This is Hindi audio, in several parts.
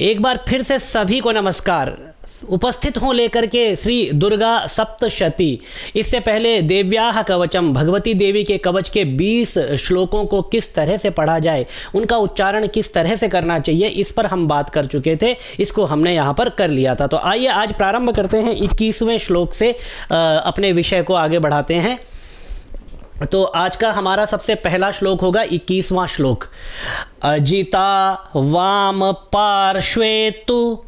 एक बार फिर से सभी को नमस्कार। उपस्थित हों लेकर के श्री दुर्गा सप्तशती। इससे पहले देव्याः कवचम, भगवती देवी के कवच के 20 श्लोकों को किस तरह से पढ़ा जाए, उनका उच्चारण किस तरह से करना चाहिए, इस पर हम बात कर चुके थे। इसको हमने यहाँ पर कर लिया था। तो आइए आज प्रारंभ करते हैं 21वें श्लोक से, अपने विषय को आगे बढ़ाते हैं। तो आज का हमारा सबसे पहला श्लोक होगा 21वां श्लोक। अजिता वाम पार्श्वे तु,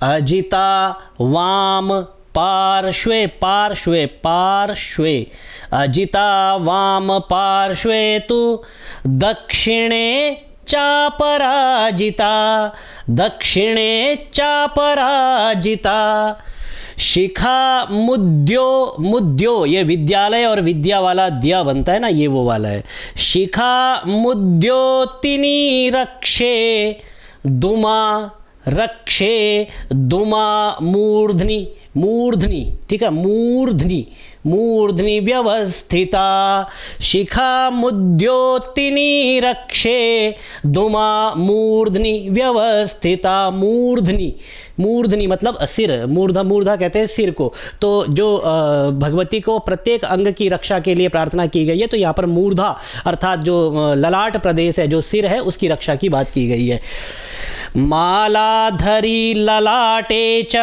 अजिता वाम पार्श्वे, पार्श्वे पार्श्वे, अजिता वाम पार्श्वे तु दक्षिणे चापराजिता, दक्षिणे चापराजिता, शिखा मुद्यो, मुद्यो ये विद्यालय और विद्या वाला दिया बनता है ना, ये वो वाला है। शिखा मुद्योतिनी रक्षे दुमा, रक्षे दुमा मूर्धनि, मूर्धनि, ठीक है, मूर्धनि, मूर्धनि व्यवस्थिता, शिखा मुद्योतिनी रक्षे दुमा मूर्धनि व्यवस्थिता। मूर्धनि, मूर्धनि मतलब सिर, मूर्धा, मूर्धा कहते हैं सिर को। तो जो भगवती को प्रत्येक अंग की रक्षा के लिए प्रार्थना की गई है, तो यहाँ पर मूर्धा अर्थात जो ललाट प्रदेश है, जो सिर है, उसकी रक्षा की बात की गई है। मालाधरी ललाटे च,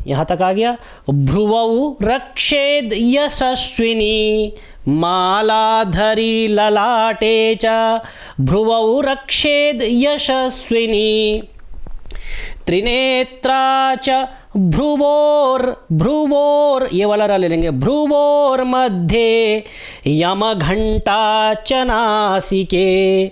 यहाँ तक आ गया। भ्रुवौ रक्षेद यशस्विनी, मालाधरी ललाटे च भ्रुवौ रक्षेद यशस्विनी, त्रिनेत्रा च भ्रुवोर, भ्रुवोर ये वाला रा ले लेंगे, भ्रुवोर मध्ये यमघंटा च नासिके,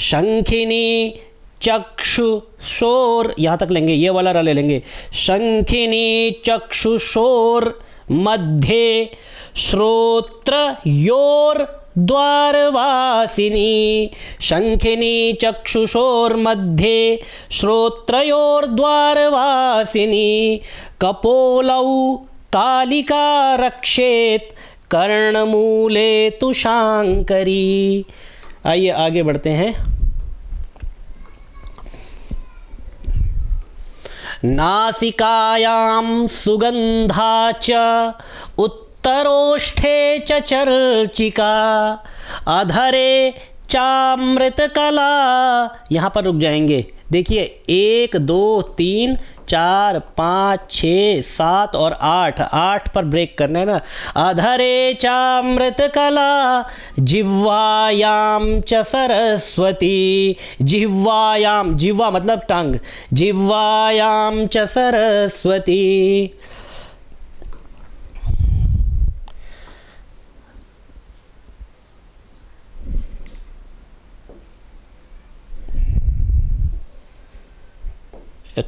शंखिनी चक्षुषोर, यहाँ तक लेंगे, ये वाला रा ले लेंगे, शंखिनी चक्षुषोर मध्ये श्रोत्रयोर द्वारवासिनी, शंखिनी चक्षुषोर मध्ये श्रोत्रयोर द्वारवासिनी, कपोलौ कालिका रक्षेत कर्णमूले तु शांकरी। आइए आगे बढ़ते हैं। नासिकायां सुगंधा च उत्तरोष्ठे च चर्चिका, अधरे चामृतकला, यहाँ पर रुक जाएंगे। देखिए 1 2 3 4 5 6 7 और 8, 8 पर ब्रेक करना है ना। अधरे चामृतकला जिह्वायां च सरस्वती, जिह्वायां, जिह्वा मतलब टंग, जिह्वायां च सरस्वती।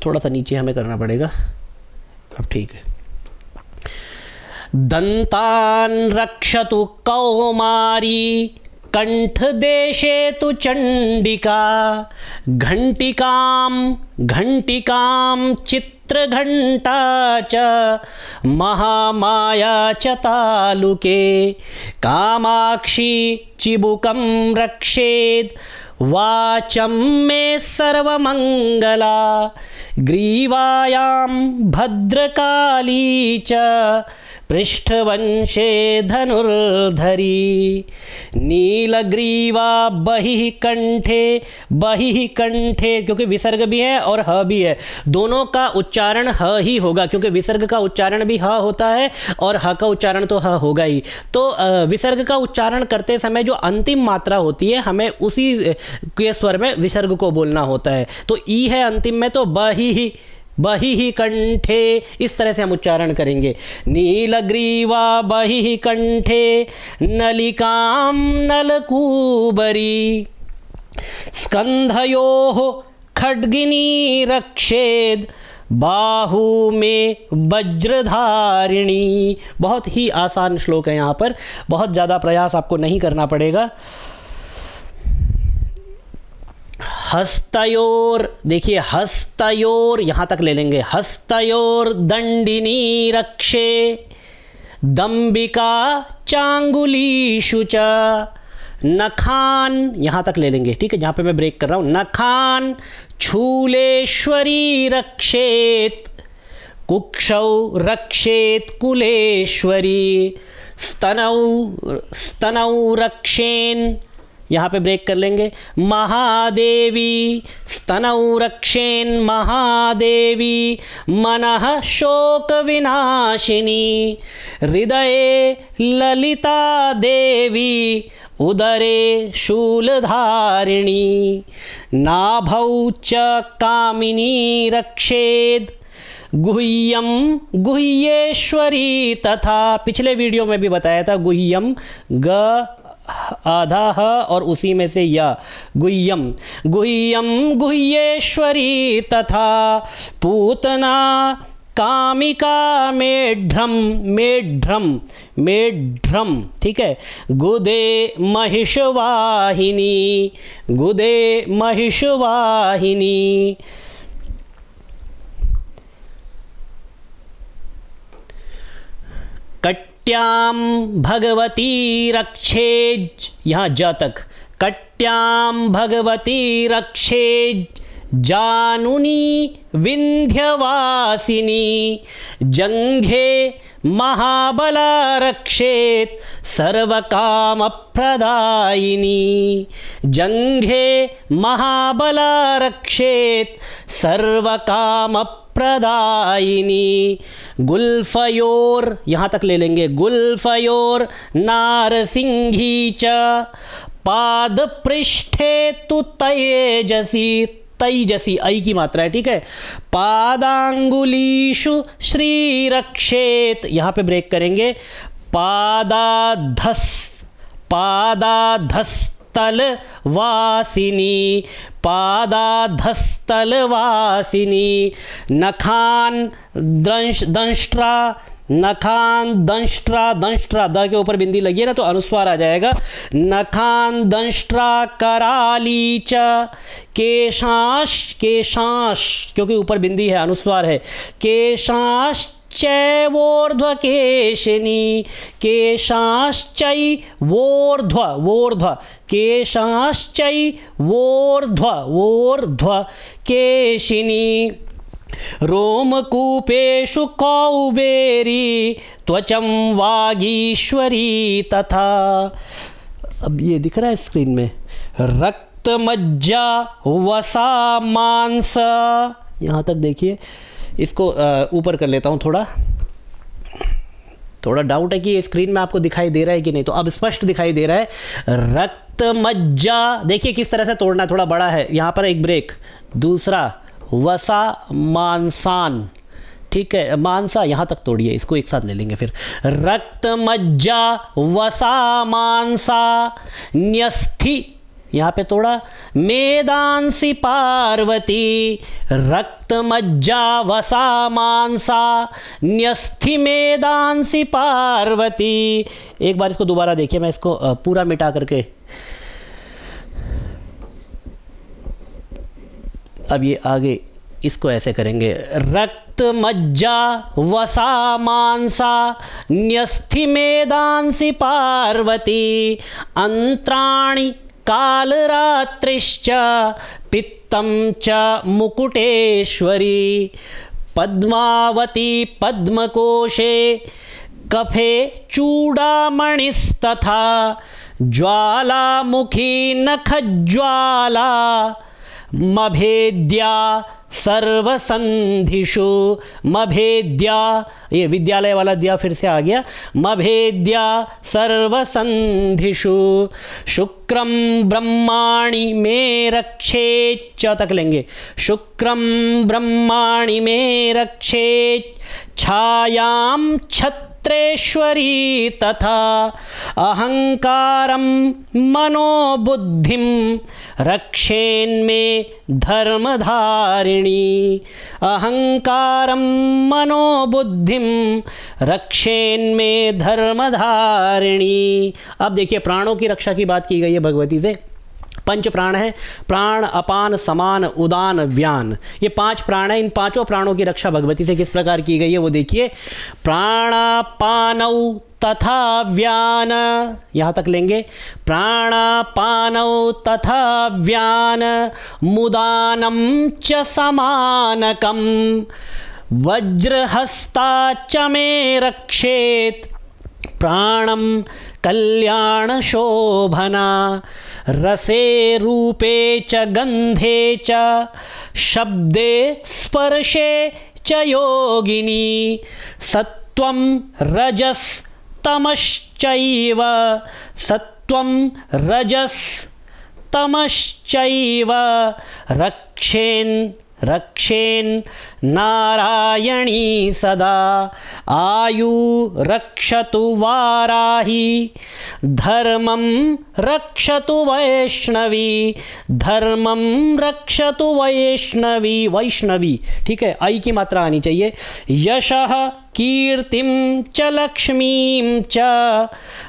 थोड़ा सा नीचे हमें करना पड़ेगा, अब ठीक है। दंतान रक्षतु कौमारी कंठ देशे तु चंडिका, घंटिकाम, घंटिकाम चित्रघंटा च महामाया च तालुके, कामाक्षी चिबुकम रक्षेद वाचं मे सर्वमंगला, ग्रीवायां भद्रकाली च पृष्ठवंशे धनुर्धरी, नीलग्रीवा बहिः कंठे, बहिः कंठे क्योंकि विसर्ग भी है और ह भी है, दोनों का उच्चारण ह ही होगा, क्योंकि विसर्ग का उच्चारण भी ह होता है और ह का उच्चारण तो ह होगा ही। तो विसर्ग का उच्चारण करते समय जो अंतिम मात्रा होती है, हमें उसी के स्वर में विसर्ग को बोलना होता है। तो ई है अंतिम में, तो बहिः, बहिः कंठे, इस तरह से हम उच्चारण करेंगे। नीलग्रीवा बहिः कंठे नलिकां नलकूबरी, स्कंधयोः खड्गिनी रक्षेद बाहु में वज्रधारिणी। बहुत ही आसान श्लोक है, यहाँ पर बहुत ज़्यादा प्रयास आपको नहीं करना पड़ेगा। हस्तयोर, देखिए हस्तयोर यहाँ तक ले लेंगे, हस्तयोर दंडिनी रक्षे दंबिका चांगुलीषु च नखान, यहाँ तक ले लेंगे, ठीक है, जहाँ पे मैं ब्रेक कर रहा हूँ। नखान शूलेश्वरी रक्षेत, कुक्षौ रक्षेत कुलेश्वरी, स्तनौ रक्षेन, यहाँ पे ब्रेक कर लेंगे। महादेवी स्तनौ रक्षेन महादेवी, मनः शोक विनाशिनी, हृदये ललिता देवी, उदरे शूलधारिणी, नाभौ च कामिनी रक्षेद, गुह्यम गुह्येश्वरी तथा, पिछले वीडियो में भी बताया था, गुह्यम ग आधा ह और उसी में से या, गुह्यम गुह्यम गुह्येश्वरी तथा, पूतना कामिका मेढ्रम, मेढ्रम मेढ्रम, ठीक है, गुदे महिषवाहिनी, गुदे महिषवाहिनी, कट्याम भगवती रक्षेज, यहाँ ज तक, कट्याम भगवती रक्षेज, जानुनी विंध्यवासिनी, जंघे महाबला रक्षेत, सर्वकाम प्रदायिनी, जंघे महाबला रक्षेत, सर्वकाम प्रदायिनी, गुल्फयोर, यहाँ तक ले लेंगे, गुल्फयोर नारसिंही च, पाद पृष्ठे तु तेजसी, तेजसी ऐ की मात्रा है, ठीक है, पादांगुलीषु श्री रक्षेत, यहाँ पे ब्रेक करेंगे, पादाधस, पादाधस्तल वासिनी, पादाधस्तल वासिनी, नखान दंष्ट्रा, नखान दंष्ट्रा, दंष्ट्रा द के ऊपर बिंदी लगी है ना तो अनुस्वार आ जाएगा, नखान दंष्ट्रा कराली च, केशांश, केशांश क्योंकि ऊपर बिंदी है अनुस्वार है, केशांश चैवोर्ध्व केशिनी, केशांश्चै वोर्ध्व, वोर्ध्व, केशांश्चै वोर्ध्व, वोर्ध्व केशिनी, रोमकूपेषु कौबेरी, त्वचं वागीश्वरी तथा, अब ये दिख रहा है स्क्रीन में, रक्त मज्जा वसा मांस, यहाँ तक देखिए, इसको ऊपर कर लेता हूँ थोड़ा डाउट है कि ये स्क्रीन में आपको दिखाई दे रहा है कि नहीं, तो अब स्पष्ट दिखाई दे रहा है। रक्त मज्जा, देखिए किस तरह से तोड़ना है, थोड़ा बड़ा है, यहाँ पर एक ब्रेक, दूसरा वसा मांसान, ठीक है, मानसा यहाँ तक तोड़िए, इसको एक साथ ले लेंगे फिर, रक्त मज्जा वसा मांसा, न्यस्थि, यहाँ पे तोड़ा, मेदांसी पार्वती, रक्त मज्जा वसा मांसा, न्यस्थि मेदांसी पार्वती। एक बार इसको दोबारा देखिए, मैं इसको पूरा मिटा करके, अब ये आगे इसको ऐसे करेंगे, रक्त मज्जा वसा मांसा, न्यस्थि मेदांसी पार्वती, अंत्राणि कालरात्रिश्च, पित्तं च मुकुटेश्वरी, पद्मावती पद्मकोशे, कफे चूड़ामणिस्तथा, ज्वालामुखी नखज्वाला, मभेद्या सर्वसंधिषु, मभेद्या, ये विद्यालय वाला दिया फिर से आ गया, मभेद्या सर्वसंधिषु, शुक्रम ब्रह्माणि में रक्षेत, च तक लेंगे, शुक्रम ब्रह्माणि में रक्षेत, छायाम छत्रेश्वरी तथा, अहंकारम मनोबुद्धिम रक्षेन्मे धर्मधारिणी, अहंकारम मनोबुद्धिम रक्षेन्मे धर्मधारिणी। अब देखिए प्राणों की रक्षा की बात की गई है भगवती से, पंच प्राण है, प्राण, अपान, समान, उदान, व्यान, ये 5 प्राण है। इन 5 प्राणों की रक्षा भगवती से किस प्रकार की गई है वो देखिए। प्राणापानौ तथा व्यान, यहाँ तक लेंगे, प्राणापानौ तथा व्यान, मुदानं च समानकं, वज्रहस्ता च मे रक्षेत्, प्राणं कल्याण शोभना, रसे रूपे च गंधे च, शब्दे स्पर्शे च योगिनी, सत्वं रजस तमश्चैव, सत्वं रजस तमश्चैव, रक्षेन् नारायणी सदा, आयु रक्षतु वाराही, धर्मं रक्षतु वैष्णवी, धर्मं रक्षतु वैष्णवी, ठीक है, आई की मात्रा आनी चाहिए। यशः कीर्तिं च लक्ष्मीं च,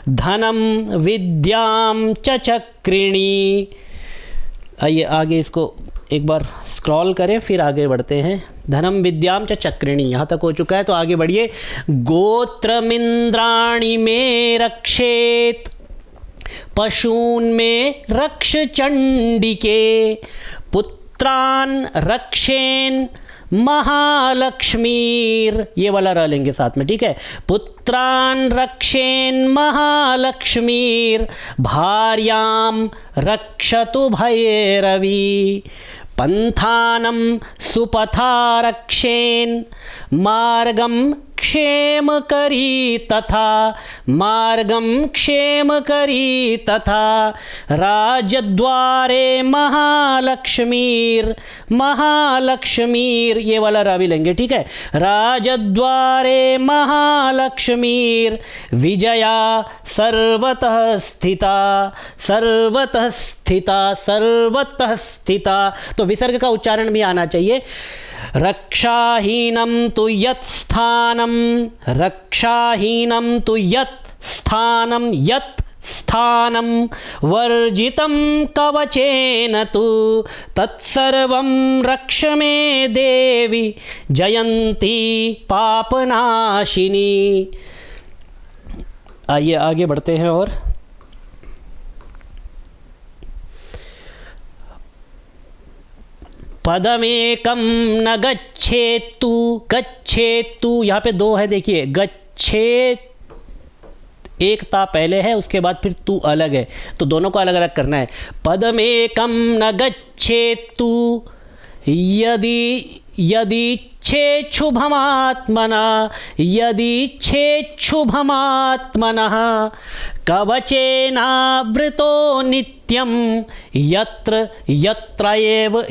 धनं विद्यां च चक्रिणी। आइए आगे इसको एक बार स्क्रॉल करें, फिर आगे बढ़ते हैं। धनम विद्याम च चक्रिणी, यहाँ तक हो चुका है, तो आगे बढ़िए। गोत्रमिंद्राणि में रक्षेत, पशून में रक्ष चंडिके, पुत्रान रक्षेन महालक्ष्मीर, ये वाला रह लेंगे साथ में, ठीक है। पुत्रान रक्षेन महालक्ष्मीर, भार्याम रक्षतु भैरवी, पंथानं सुपथा रक्षेन, मार्गं क्षेम करी तथा, मार्गं क्षेम करी तथा, राजद्वारे महालक्ष्मीर, ये वाला रा भी लेंगे, ठीक है। राजद्वारे महालक्ष्मीर, विजया सर्वतः स्थिता, तो विसर्ग का उच्चारण भी आना चाहिए। रक्षाहीनं तु यत् स्थानं, वर्जितं कवचेन तु तत्सर्वं रक्ष मे देवी, जयंती पापनाशिनी। आइए आगे बढ़ते हैं और पदमेकं न गच्छेत्तु, यहाँ पे 2 है, देखिए, गच्छेत एक ता पहले है, उसके बाद फिर तू अलग है, तो दोनों को अलग अलग करना है। पदमेकं न गच्छेत्तु, यदीच्छेच्छुभमात्मनः, कवचेनावृतो नित्यं, यत्रैव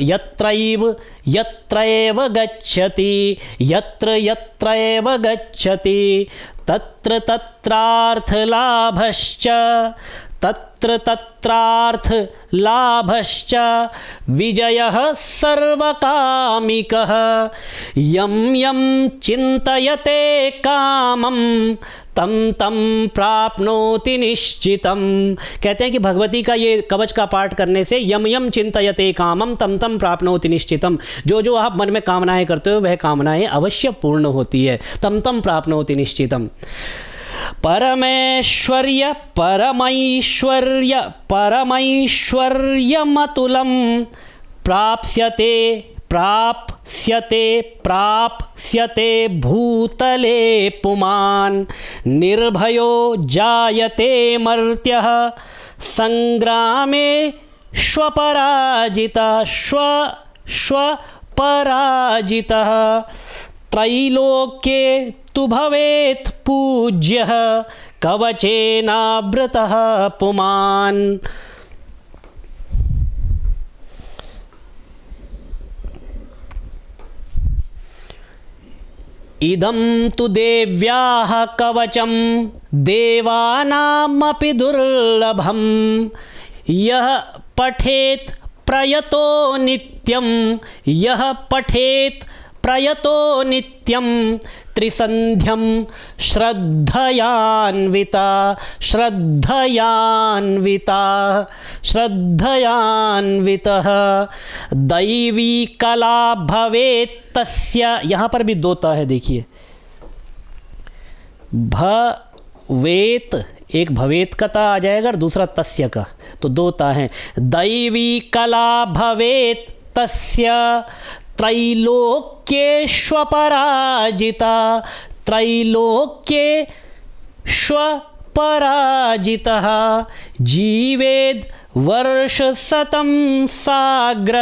गच्छति, तत्र तत्रार्थलाभश्च, विजयः सर्वकामिकः, यं चिन्तयते कामं, तम प्राप्नोति निश्चितम। कहते हैं कि भगवती का ये कवच का पाठ करने से यम चिंतयते कामम तम प्राप्नोति निश्चितम, जो आप मन में कामनाएं करते हो वह कामनाएं अवश्य पूर्ण होती है। तम प्राप्नोति निश्चितम। परमैश्वर्यमतुलं प्राप्स्यते भूतले पुमान्, निर्भयो जायते मर्त्यः, संग्रामे स्वपराजितः, त्रैलोक्ये तु भवेत् पूज्यः, कवचेनावृतः पुमान्। इदं तु देव्याः कवचं देवानामपि दुर्लभं, यः पठेत् प्रयतो नित्यं, यः पठेत् प्रयतो नित्यं त्रिसन्ध्यं श्रद्धयान्विता श्रद्धयान्विता श्रद्धयान्वितः दैवी कला भवेत् तस्य। यहाँ पर भी दोता है, देखिए भवेत, एक भवेत का ता आ जाएगा और दूसरा तस्य का, तो दो ता है। दैवी कला भवेत तस्य त्रैलोक्येष्वपराजिता त्रैलोक्येष्वपराजितः जीवेद् वर्षशतं साग्र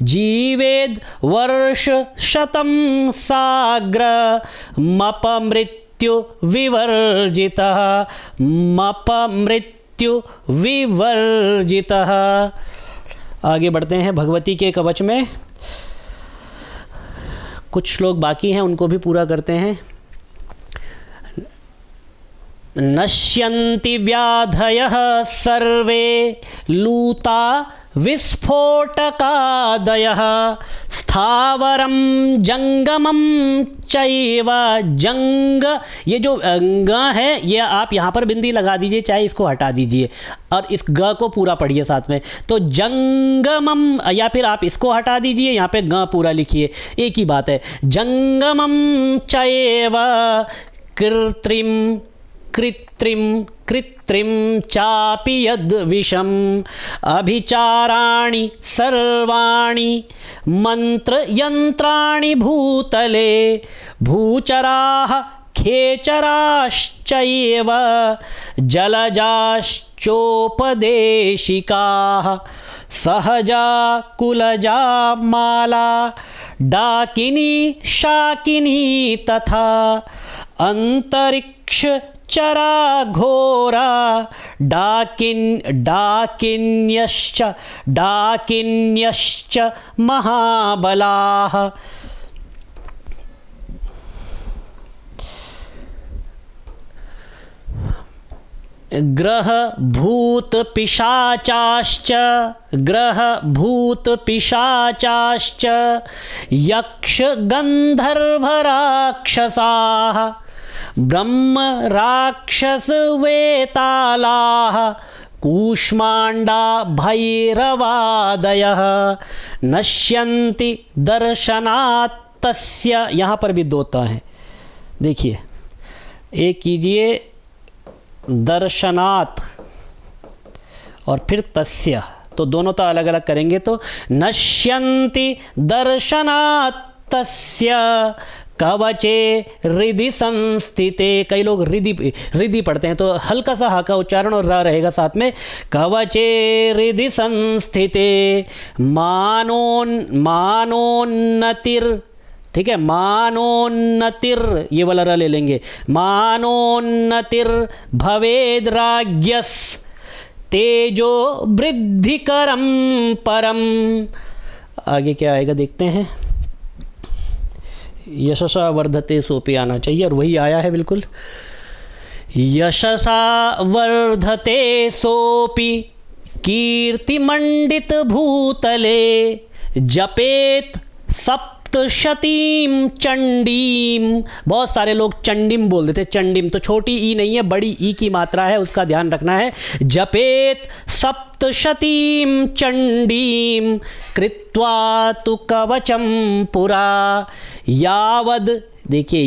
जीवेद् वर्षशतं साग्र मपमृत्यु विवर्जितः मपमृत्यु विवर्जितः। आगे बढ़ते हैं भगवती के कवच में, कुछ श्लोक बाकी हैं उनको भी पूरा करते हैं। नश्यन्ति व्याधयः सर्वे लूता विस्फोटकादयः स्थावरं जंगमं चैव जंग, ये जो ग है ये आप यहाँ पर बिंदी लगा दीजिए, चाहे इसको हटा दीजिए और इस ग को पूरा पढ़िए साथ में। तो जंगमम, या फिर आप इसको हटा दीजिए, यहाँ पे ग पूरा लिखिए, एक ही बात है। जंगमं चैव कृत्रिम कृत्रिम कृत्रिम चापि यद् विषम अभिचाराणि सर्वाणि मंत्र यंत्राणि भूतले भूचराः खेचराश्चैव जलजाश्चोपदेशिकाः सहजा कुलजा माला डाकिनी शाकिनी तथा अंतरिक्ष चरा घोरा डाकिन्यश्च महाबलाः। ग्रह भूत पिशाचाश्च यक्ष गंधर्व राक्षसाः ब्रह्म राक्षस वेतालाः कूष्मांडा भैरवादयः नश्यन्ति दर्शनात् तस्य। यहाँ पर भी दोता है, देखिए एक कीजिए दर्शनात् और फिर तस्य, तो दोनों तो अलग अलग करेंगे। तो नश्यन्ति दर्शनात् तस्य कवचे हृदि संस्थिते, कई लोग हृदि पढ़ते हैं तो हल्का सा हा का उच्चारण और रा रहेगा साथ में। कवचे हृदि संस्थिते मानोन्नतिर, ठीक है, मानोन्नतिर ये वाला रा ले लेंगे। मानोन्नतिर भवेद् राज्ञस् तेजो वृद्धिकरम परम। आगे क्या आएगा देखते हैं। यशसा वर्धते सोपि आना चाहिए और वही आया है बिल्कुल। यशसा वर्धते सोपि कीर्तिमंडित भूतले जपेत सप्तशतीम चंडीम। बहुत सारे लोग चंडीम बोल देते, चंडीम तो छोटी ई नहीं है, बड़ी ई की मात्रा है, उसका ध्यान रखना है। जपेत सप्तशतीम चंडीम कृत्वा तु कवचम पुरा यावद, देखिए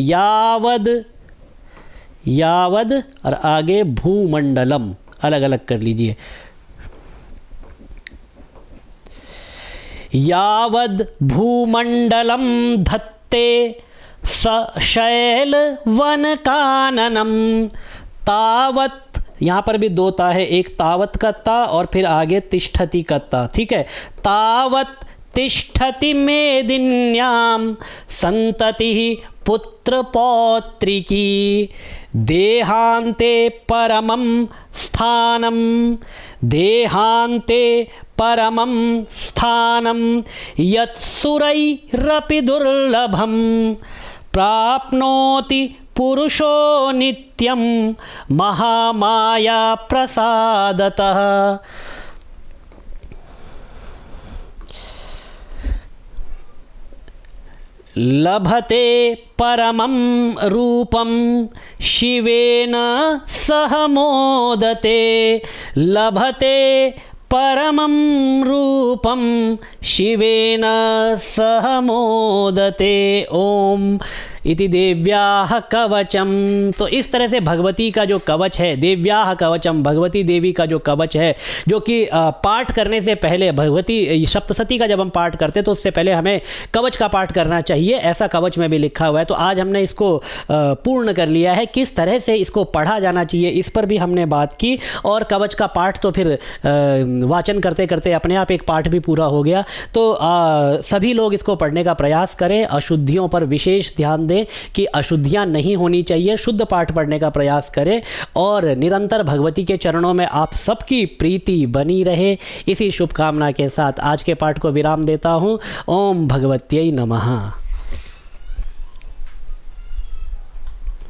यावद और आगे भूमंडलम अलग अलग कर लीजिए। यावद भूमंडलम धत्ते सशैल वन काननम तावत, यहाँ पर भी दो ता है, एक तावत का ता और फिर आगे तिष्ठति का ता, ठीक है। तावत तिष्ठति मेदिन्याम संतति पुत्र पौत्रिकी देहांते परमं स्थानम देहांते परमं स्थानम यत्सुरैरपि दुर्लभम प्राप्नोति पुरुषो नित्यं महामाया प्रसादतः। लभते परमं रूपं शिवेन सह मोदते, लभते परमं रूपं शिवेन सह मोदते। ओम इति देव्याः कवचम। तो इस तरह से भगवती का जो कवच है, देव्याः कवचम, भगवती देवी का जो कवच है, जो कि पाठ करने से पहले, भगवती सप्तशती का जब हम पाठ करते तो उससे पहले हमें कवच का पाठ करना चाहिए, ऐसा कवच में भी लिखा हुआ है। तो आज हमने इसको पूर्ण कर लिया है। किस तरह से इसको पढ़ा जाना चाहिए इस पर भी हमने बात की, और कवच का पाठ तो फिर वाचन करते करते अपने आप एक पाठ भी पूरा हो गया। तो सभी लोग इसको पढ़ने का प्रयास करें, अशुद्धियों पर विशेष ध्यान दें कि अशुद्धियां नहीं होनी चाहिए, शुद्ध पाठ पढ़ने का प्रयास करें, और निरंतर भगवती के चरणों में आप सबकी प्रीति बनी रहे। इसी शुभकामना के साथ आज के पाठ को विराम देता हूं। ओम भगवत्यै नमः।